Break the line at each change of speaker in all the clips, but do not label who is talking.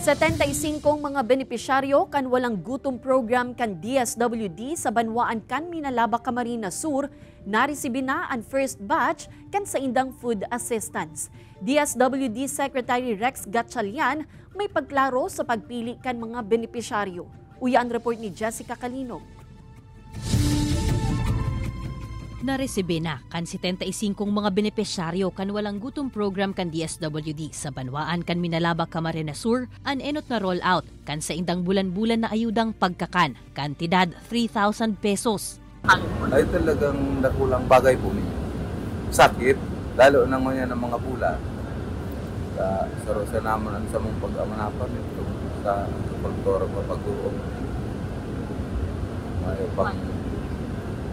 75 mga benepisyaryo kan walang gutom program kan DSWD sa Banwaan kan Minalaba, Camarines Sur naresibi na ang first batch kan sa indang food assistance. DSWD Secretary Rex Gatchalian may pagklaro sa pagpili kan mga benepisyaryo. Uya ang report ni Jessica Calinog.
Naresibe na kan 75 mga benepisyaryo kan walang gutom program kan DSWD sa Banwaan kan Minalaba, Camarines Sur an enot na rollout kan sa indang bulan-bulan na ayudang pagkakan, kantidad 3,000 pesos.
Ay talagang nakulang bagay po niya. Sakit, lalo naman yan ng mga pula. Sa naman sa mong pag-amanapan ito sa pagtoro pag-uong. May pang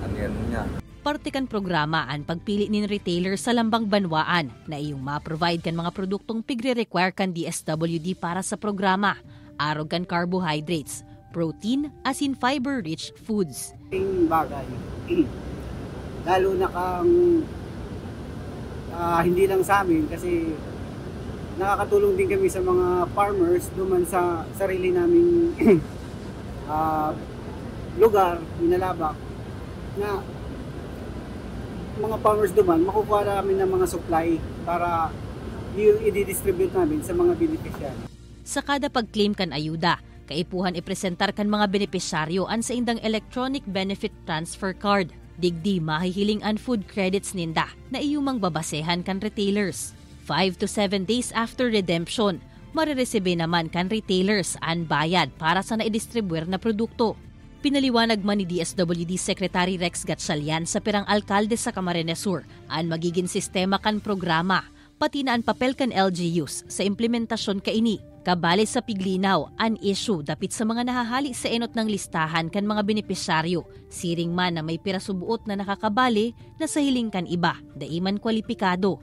aniyan niya.
Parte kan programa ang pagpili nin retailer sa lambang Banwaan na iyong ma-provide kan mga produktong pigre-require kan DSWD para sa programa. Arog kan carbohydrates, protein, as in fiber-rich foods.
Yung bagay, lalo na kang hindi lang sa amin kasi nakakatulong din kami sa mga farmers duman sa sarili naming lugar, Minalaba, na mga farmers duman, makukuha namin ng mga supply para i-distribute namin sa mga beneficiary.
Sa kada pag-claim kan ayuda, kaipuhan ipresentar kan mga benepisyaryo an sa indang electronic benefit transfer card. Digdi mahihiling an food credits ninda na iyumang babasehan kan retailers. 5 to 7 days after redemption, mariresibe naman kan retailers an bayad para sa naidistribuer na produkto. Pinaliwanag man ni DSWD Secretary Rex Gatchalian sa pirang alkalde sa Camarines Sur ang magiging sistema kan programa, pati na ang papel kan LGUs sa implementasyon kaini. Kabali sa piglinaw, an issue dapit sa mga nahahali sa enot ng listahan kan mga benepisyaryo, siring man na may pirasubuot na nakakabali na sa hiling kan iba, daiman kwalipikado.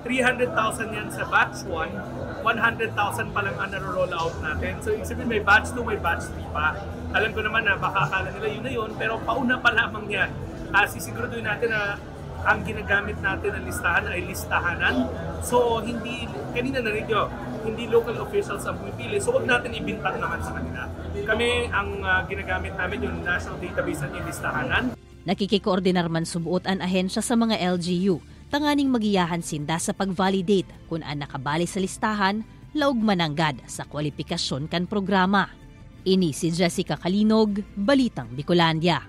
300,000 yan sa batch 1, 100,000 pa lang ang naro-roll out natin. So ibig sabihin may batch 2, may batch 3 pa. Alam ko naman na baka akala nila yun na yun, pero pauna pa lamang yan. Sisiguraduhin natin na ang ginagamit natin ng listahan ay listahanan. So hindi, kanina narinig nyo, hindi local officials ang pumipili. So huwag natin ibintang naman sa kanila. Kami ang ginagamit namin yung national database at yung listahanan.
Nakikikoordinar man subuot ang ahensya sa mga LGU. Tanganing magiyahan sinda sa pag-validate kung ang nakabali sa listahan, laog mananggad sa kwalifikasyon kan programa. Ini si Jessica Calinog, Balitang Bicolandia.